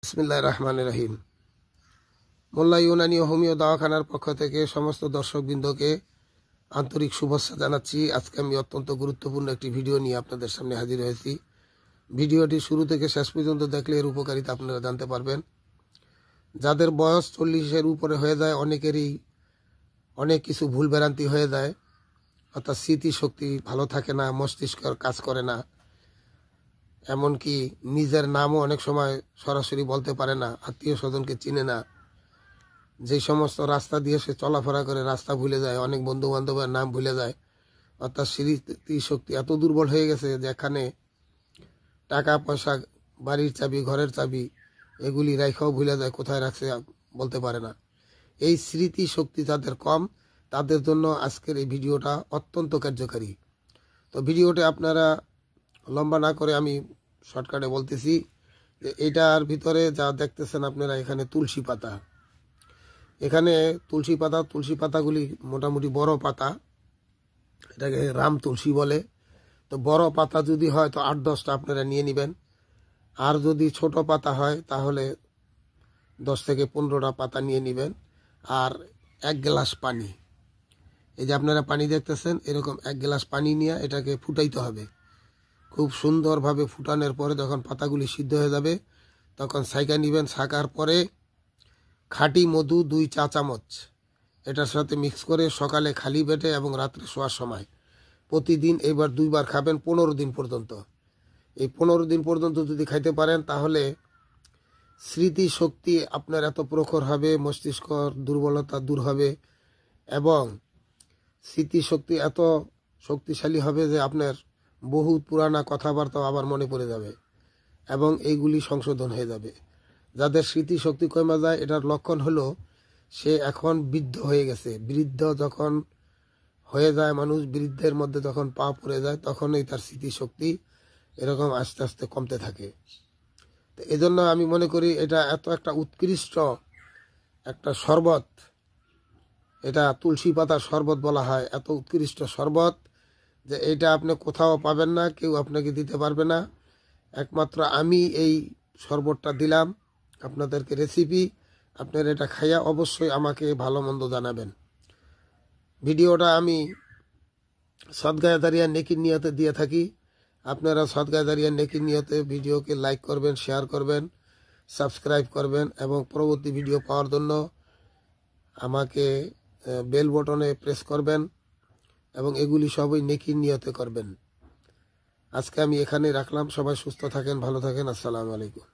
বিসমিল্লাহির রহমানির রহিম। মোল্লা ইউনানি হোমিও দাওয়াখানার পক্ষ থেকে সমস্ত দর্শকবৃন্দকে আন্তরিক শুভেচ্ছা জানাচ্ছি। আজকে আমি অত্যন্ত গুরুত্বপূর্ণ একটি ভিডিও নিয়ে আপনাদের সামনে হাজির হয়েছি। ভিডিওটি শুরু থেকে শেষ পর্যন্ত দেখলে এর উপকারিতা আপনারা জানতে পারবেন। যাদের বয়স 40-এর উপরে হয়ে যায়, অনেকেরই অনেক কিছু ভুলভ্রান্তি হয়ে যায়, অর্থাৎ স্মৃতিশক্তি ভালো থাকে না, মস্তিষ্ক কাজ করে না, এমনকি নিজের নামও অনেক সময় সরাসরি বলতে পারে না, আত্মীয় স্বজনকে চিনে না। যে সমস্ত রাস্তা দিয়ে সে চলাফেরা করে রাস্তা ভুলে যায়, অনেক বন্ধু বান্ধবের নাম ভুলে যায়, অর্থাৎ স্মৃতিশক্তি এত দুর্বল হয়ে গেছে যেখানে টাকা পয়সা, বাড়ির চাবি, ঘরের চাবি এগুলি রাখাও ভুলে যায়, কোথায় রাখছে বলতে পারে না। এই স্মৃতিশক্তি যাদের কম, তাদের জন্য আজকের এই ভিডিওটা অত্যন্ত কার্যকারী। তো ভিডিওটা আপনারা লম্বা না করে আমি শর্টকাটে বলতেছি যে এটার ভিতরে যা দেখতেছেন আপনারা, এখানে তুলসী পাতা, এখানে তুলসী পাতাগুলি মোটামুটি বড় পাতা, এটাকে রাম তুলসী বলে। তো বড় পাতা যদি হয় তো 8-10টা আপনারা নিয়ে নেবেন, আর যদি ছোট পাতা হয় তাহলে 10 থেকে 15টা পাতা নিয়ে নেবেন। আর 1 গ্লাস পানি, এই যে আপনারা পানি দেখতেছেন, এরকম 1 গ্লাস পানি নিয়ে এটাকে ফুটাইতে হবে। খুব সুন্দরভাবে ফুটানোর পরে যখন পাতাগুলি সিদ্ধ হয়ে যাবে তখন ছাইকা নেবেন। ছাকার পরে খাঁটি মধু 2 চা চামচ এটার সাথে মিক্স করে সকালে খালি পেটে এবং রাত্রে শোয়ার সময় প্রতিদিন এবার 2 বার খাবেন 15 দিন পর্যন্ত। এই 15 দিন পর্যন্ত যদি খাইতে পারেন তাহলে স্মৃতিশক্তি আপনার এত প্রখর হবে, মস্তিষ্ক দুর্বলতা দূর হবে এবং স্মৃতিশক্তি এত শক্তিশালী হবে যে আপনার বহু পুরানা কথাবার্তাও আবার মনে পড়ে যাবে এবং এইগুলি সংশোধন হয়ে যাবে। যাদের স্মৃতিশক্তি কমে যায়, এটার লক্ষণ হলো সে এখন বৃদ্ধ হয়ে গেছে। বৃদ্ধ যখন হয়ে যায় মানুষ, বৃদ্ধের মধ্যে যখন পা পড়ে যায় তখনই তার স্মৃতিশক্তি এরকম আস্তে আস্তে কমতে থাকে। তো এজন্য আমি মনে করি এটা এত একটা উৎকৃষ্ট একটা শরবত, এটা তুলসী পাতার শরবত বলা হয়, এত উৎকৃষ্ট শরবত যে এটা আপনি কোথাও পাবেন না, কেউ আপনাকে দিতে পারবে না। একমাত্র আমি এই শরবতটা দিলাম আপনাদেরকে রেসিপি, আপনারা এটা খাইয়া অবশ্যই আমাকে ভালো মন্দ জানাবেন। ভিডিওটা আমি সদগায়ে দাঁড়িয়ে নেকির নিয়তে দিয়ে থাকি। আপনারা সদগায়ে দাঁড়িয়ে নেকির নিয়তে ভিডিওকে লাইক করবেন, শেয়ার করবেন, সাবস্ক্রাইব করবেন এবং পরবর্তী ভিডিও পাওয়ার জন্য আমাকে বেল বটনে প্রেস করবেন এবং এগুলি সবই নেকির নিয়তে করবেন। আজকে আমি এখানে রাখলাম। সবাই সুস্থ থাকেন, ভালো থাকেন। আসসালামু আলাইকুম।